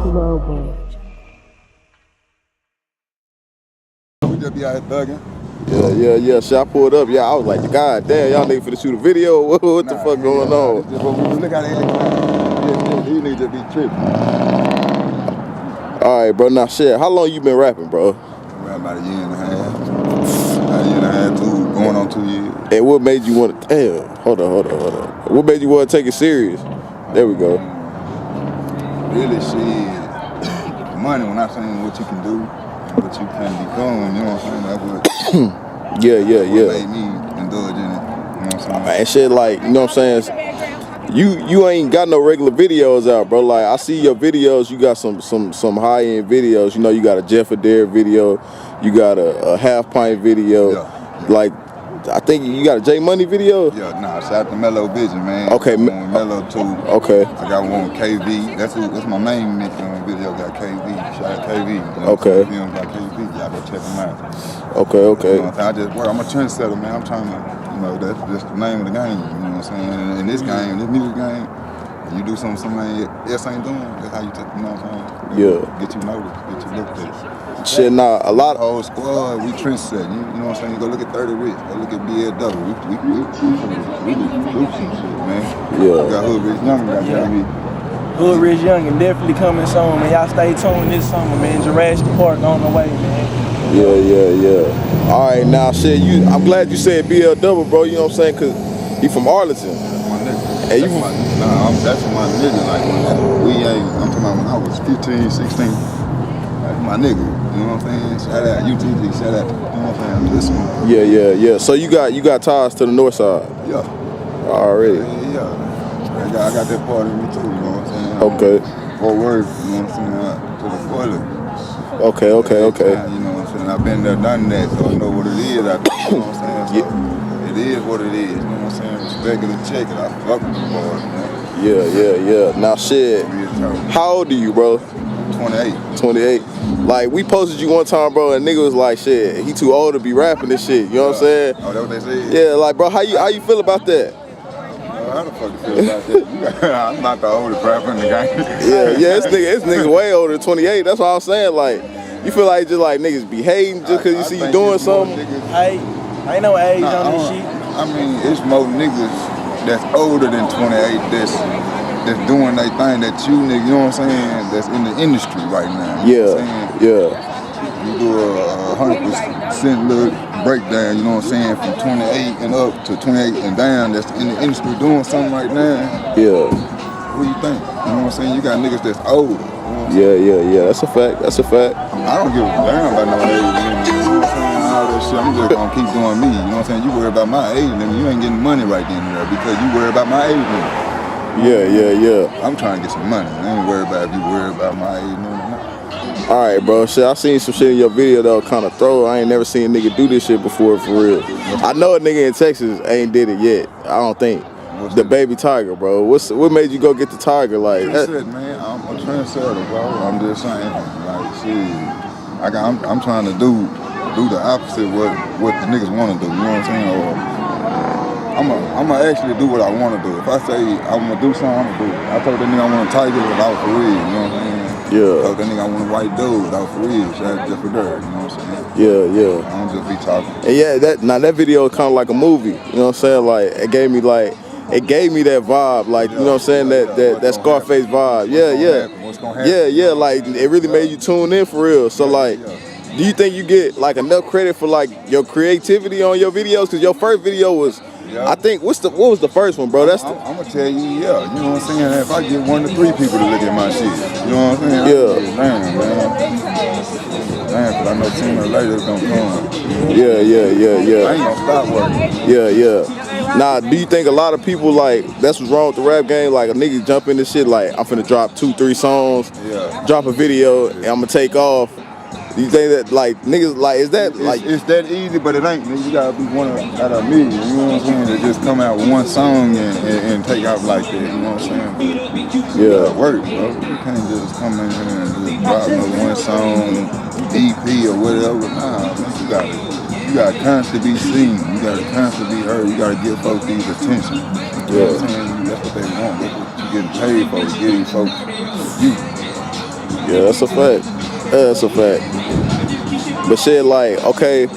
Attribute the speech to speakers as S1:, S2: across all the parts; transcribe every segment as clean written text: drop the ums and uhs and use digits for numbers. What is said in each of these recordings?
S1: Love boy.
S2: We just be out here thugging.
S3: Yeah. Shit, I pulled up. Yeah, I was like, God damn, y'all niggas finna shoot a video. What the fuck going on?
S2: Look how they act. These niggas just be tripping.
S3: All right, bro. Now, shit, how long you been rapping, bro?
S2: Around about a year and a half. A year and a half, going on 2 years.
S3: And what made you want to? Damn, hold on. What made you want to take it serious? There we go.
S2: Really, shit. Money. When I saying what you can do. What you can become, you know what I'm saying? That's what
S3: yeah.
S2: made me indulge in it, you know what I'm saying?
S3: And shit, like, you know what I'm saying? You ain't got no regular videos out, bro. Like, I see your videos, you got some high-end videos. You know, you got a Jeff Adair video, you got a Half Pint video.
S2: Yeah.
S3: Like, I think you got a J Money video?
S2: Yeah, nah, shout out to Mellow Vision, man.
S3: Okay.
S2: Mellow too.
S3: Okay.
S2: I got one with KV. That's my main video, got KV. Shout out KV. You know
S3: okay.
S2: Film got KV. Y'all go check him out.
S3: Okay.
S2: You know, I just work. I'm a trendsetter, man. I'm trying to, you know, that's just the name of the game. You know what I'm saying? And in this game, this music game, you do something somebody else ain't doing, that's how you take, you know what I'm saying?
S3: Yeah.
S2: Get you noticed, get you looked at.
S3: Shit, nah, a lot of
S2: whole squad, we trendset. You know what I'm saying? You go look at 30 Rich, go look at BLW. We do some shit, man.
S3: Yeah.
S2: We got Hood Rich Young, got me.
S1: Hood Rich Young and definitely coming soon, man. Y'all stay tuned this summer, man. Jurassic Park on the way, man.
S3: Yeah. All right, now, shit, I'm glad you said BLW, bro. You know what I'm saying? Cause he from Arlington.
S2: That's my nigga.
S3: Hey,
S2: that's my nigga. Like, I'm talking about when I was 15, 16. That's my nigga. You know what I'm saying? Shout out UTV, shout out. You know what I'm saying? Listen.
S3: Yeah. So you got ties to the north side?
S2: Yeah.
S3: Already.
S2: Yeah. I got that part of me too, you know what I'm saying?
S3: Okay.
S2: Or word, you know what I'm saying? To the toilet.
S3: Okay.
S2: You know what I'm saying? I've been there, done that, so I know what it is. You know what I'm saying? So it is what it is. You know what I'm saying? Respect it and check it. I fuck with the boys, man.
S3: Yeah. Now shit. How old are you, bro? 28. Like, we posted you one time, bro, and nigga was like, shit, he too old to be rapping this shit. You know what I'm saying?
S2: Oh, that's what they said?
S3: Yeah, like, bro, how you feel about that?
S2: How the fuck you feel about that? I'm not the oldest rapper in the game.
S3: yeah, this nigga way older than 28. That's what I'm saying. Like, you feel like just like niggas be hating just because you see you doing something?
S1: Hey, ain't no age on this shit.
S2: I mean, it's more niggas that's older than 28 that's doing their thing that you nigga, you know what I'm saying, that's in the industry right now. You know what I'm saying? You do a 100% little breakdown, you know what I'm saying, from 28 and up to 28 and down that's in the industry doing something right now.
S3: Yeah.
S2: What do you think? You know what I'm saying? You got niggas that's older. You know
S3: Yeah. That's a fact.
S2: I don't give a damn about no age. You know what I'm saying? All that shit. I'm just gonna keep doing me. You know what I'm saying? You worry about my age, nigga. You ain't getting money right then and there because you worry about my age, nigga.
S3: Yeah.
S2: I'm trying to get some money. I ain't worried about if you worry about my age, no.
S3: All right, bro. Shit, I seen some shit in your video that was kind of throw. I ain't never seen a nigga do this shit before, for real. I know a nigga in Texas ain't did it yet. I don't think. The baby tiger, bro. What made you go get the tiger? Like,
S2: trendsetter, man. I'm a trendsetter, bro. I'm just saying, like, shit. I'm trying to do the opposite what the niggas want to do. You know what I'm saying? Or I'm gonna actually do what I want to do. If I say I'm gonna do something, I'm gonna do it. I told that nigga I want a tiger without for real. You know what I'm saying?
S3: Yeah.
S2: I told that nigga I want a white dude without for real. Shout out Jeff Adair. You know what I'm saying?
S3: Yeah.
S2: I don't just be talking.
S3: And yeah, that video is kind of like a movie. You know what I'm saying? Like, it gave me that vibe, like, you know what I'm saying, that Scarface vibe.
S2: What's gonna happen?
S3: Yeah, like, it really made you tune in for real. So, like, do you think you get, like, enough credit for, like, your creativity on your videos? Because your first video was, I think, what was the first one, bro?
S2: I'm gonna tell you, you know what I'm saying? If I get 1 to 3 people to look at my shit, you know what I'm saying? Damn, because I know sooner or later it's gonna come.
S3: Yeah.
S2: I ain't gonna stop working.
S3: Yeah. Nah, do you think a lot of people, like, that's what's wrong with the rap game? Like, a nigga jump in this shit, like, I'm finna drop 2-3 songs, drop a video, and I'm gonna take off. Do you think that, like, niggas, like, is that, like...
S2: It's that easy, but it ain't, nigga. You gotta be one out of a million, you know what I'm saying? To just come out with one song and take off like that, you know what I'm saying? But work, bro. You can't just come in here and just drop one song, EP or whatever. Nah, man, you gotta constantly be seen. You gotta constantly be heard. You gotta give folks these attention. You know what I'm saying? That's what they want. That's what you're getting paid for, to get these folks you. You
S3: Yeah, that's a fact. That's a fact. But shit, like, okay,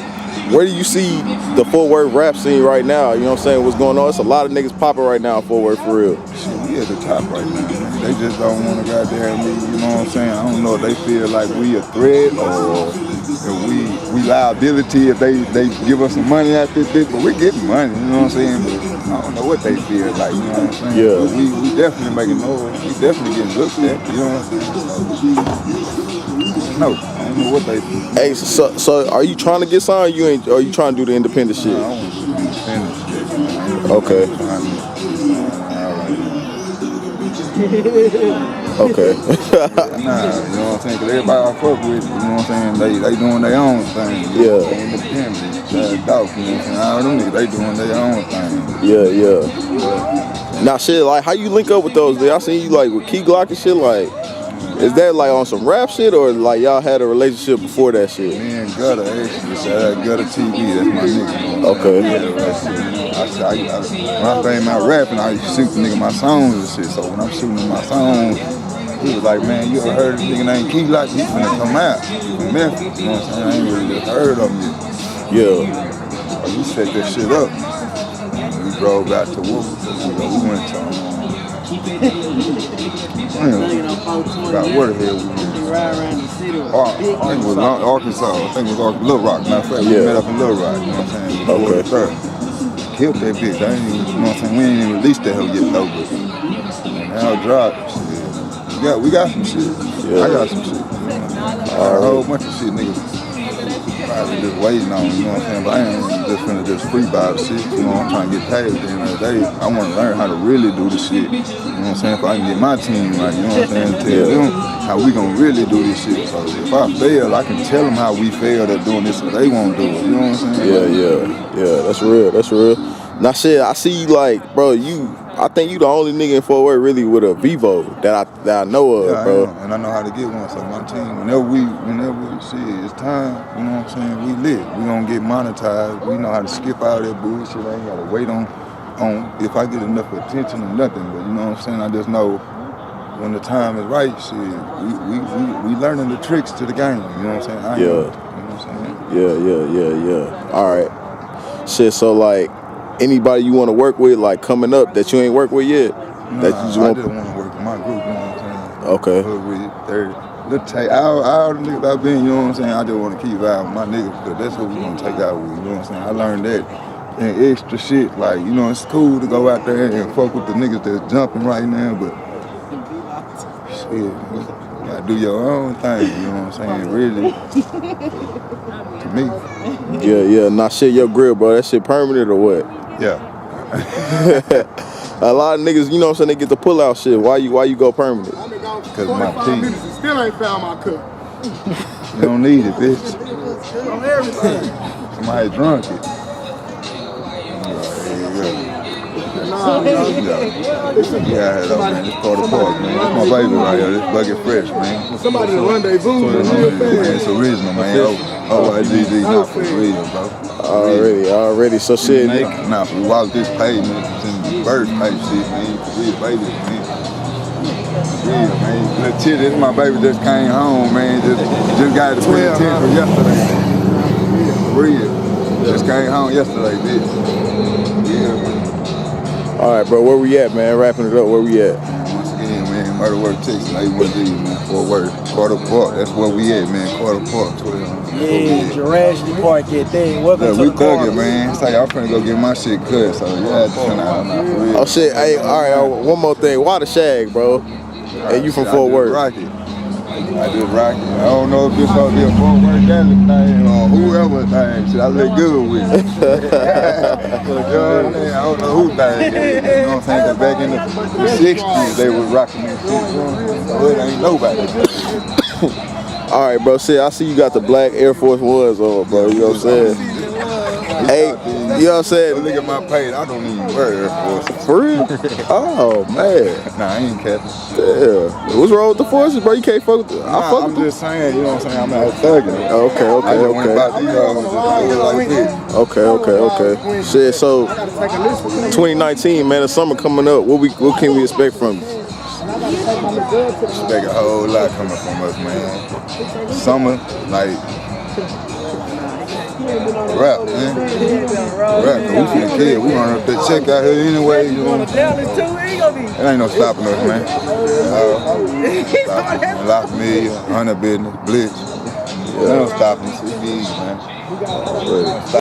S3: where do you see the Fort Worth rap scene right now? You know what I'm saying? What's going on? It's a lot of niggas popping right now in Fort Worth for real.
S2: Shit, we at the top right now, man. They just don't want to goddamn me, you know what I'm saying? I don't know if they feel like we a threat or if we liability if they give us some money out this bitch, but we getting money, you know what I'm saying? But I don't know what they feel like, you know what I'm saying?
S3: Yeah.
S2: But we definitely making noise. We definitely getting looked at, you know what I'm saying? No, I don't know what they feel.
S3: Hey, so are you trying to get signed? Or are you trying to do the independent shit?
S2: I don't want to do independent shit, man.
S3: Okay. Okay.
S2: Nah, you know what I'm saying? Cause everybody I fuck with, you know what I'm saying? They doing their own thing.
S3: Yeah.
S2: They independent. Dog, you know what I'm saying? All them niggas, they doing their own thing.
S3: Yeah. Now shit, like how you link up with those? I seen you like with Key Glock and shit. Like, is that like on some rap shit or like y'all had a relationship before that shit?
S2: Me and Gutta actually, shout out GuttaTv, that's my nigga. You know
S3: Okay.
S2: When I came out rapping, I used to shoot the nigga my songs and shit. So when I'm shooting my songs, he was like, man, you ever heard of this nigga named Key Glock? He's finna come out. He from Memphis, you know what I'm saying? I ain't really just heard of him yet.
S3: Yeah.
S2: So we set that shit up. We drove back to Wolf. We went to about where the hell we went? I think it was Arkansas. I think it was Little Rock. Matter of fact, we met up in Little Rock. You know what I'm saying?
S3: Okay.
S2: Killed that bitch. I ain't even, you know what I'm saying? We ain't even released that hell yet though. But now dropped. Shit. We got some shit.
S3: Yeah.
S2: I got some shit. I got a whole bunch of shit, niggas. Probably just waiting on, you know what I'm saying? But I ain't just finna just freeball the shit. You know, I'm trying to get paid at the end of the day. I want to learn how to really do the shit. You know what I'm saying? If I can get my team right, you know what I'm saying? Tell them how we gonna really do this shit. So if I fail, I can tell them how we failed at doing this so they won't do it. You know what I'm saying?
S3: Yeah. That's real. That's real. Now shit, I see you like, bro, I think you the only nigga in Fort Worth really with a Vivo that I know of, bro.
S2: And I know how to get one. So my team, whenever we shit, it's time, you know what I'm saying? We lit. We gonna get monetized. We know how to skip out that bullshit. I ain't gotta wait on if I get enough attention or nothing. But you know what I'm saying? I just know when the time is right, shit, we learning the tricks to the game. You know what I'm saying? You know what I'm saying?
S3: Yeah. All right. Shit, so like anybody you want to work with, like coming up that you ain't worked with yet?
S2: I just want to work with my group, you know what I'm saying?
S3: Okay.
S2: All the niggas I've been, you know what I'm saying? I just want to keep out with my niggas because that's what we gonna take out with, you know what I'm saying? I learned that and extra shit, like, you know, it's cool to go out there and fuck with the niggas that's jumping right now, but shit, you gotta do your own thing, you know what I'm saying? Really, to me.
S3: Yeah. Nah, shit, your grill, bro, that shit permanent or what?
S2: Yeah.
S3: A lot of niggas, you know what I'm saying, they get the pull out shit. Why you go permanent?
S2: Because my team.
S4: Still ain't found my cup.
S2: You don't need it, bitch.
S4: On everything.
S2: Somebody drunk it. Yeah, though, man. It's Carter Park, man. That's my baby right here. This Bucket Fresh, man.
S4: Somebody to rendezvous with real fast.
S2: It's original, man. OIGD, not for real, bro.
S3: Already. So shit.
S2: Now, if we walk this pavement, it's in the birth type shit, man. For real, baby, man. Real, man. Little Chitty, this my baby just came home, man. Just got the 2010 yesterday. Real. Just came home yesterday, bitch. Yeah, man.
S3: All right, bro, where we at, man? Wrapping it up, where we at?
S2: Once again, man, Murder Work, Texas, 81D, man, Fort Worth, Carter Park, that's where we at, man, Carter Park, 12.
S1: Yeah, Jurassic Park at that. Welcome to
S2: we
S1: the car.
S2: thugging, man. It's like I'm finna go get my shit cut, so you had to turn out for real.
S3: Oh shit, hey, all right, one more thing. Why the shag, bro? And you from Fort Worth?
S2: I just rock it. I don't know if this gonna be a Fort Worth Dallas thing or whoever thing. Shit, I look good with it. You know what I'm saying? I don't know who thing. You know what I'm saying? Cause back in the 60s, they was rocking that shit. So it ain't nobody.
S3: All right, bro. See, I see you got the black Air Force Ones on, bro. You know what I'm saying? Hey, you know what I'm saying?
S2: Look at my page. I don't even wear Air Force.
S3: For real? Oh, man.
S2: Nah, I ain't capping.
S3: Yeah. What's wrong with the forces, bro? You can't fuck with them.
S2: I'm just saying, you know what I'm saying? I'm out thugging.
S3: Okay.
S2: I just went about these like this.
S3: Okay. Shit, so 2019, man, the summer coming up. What can we expect from you?
S2: Expect a whole lot coming from us, man. Summer, like, rap, man. Rap, cause we finna kill. We run up that check out here anyway, you know. It ain't no stopping us, man. Lock me, 100 business, blitz. Ain't no stopping us. It's easy, man.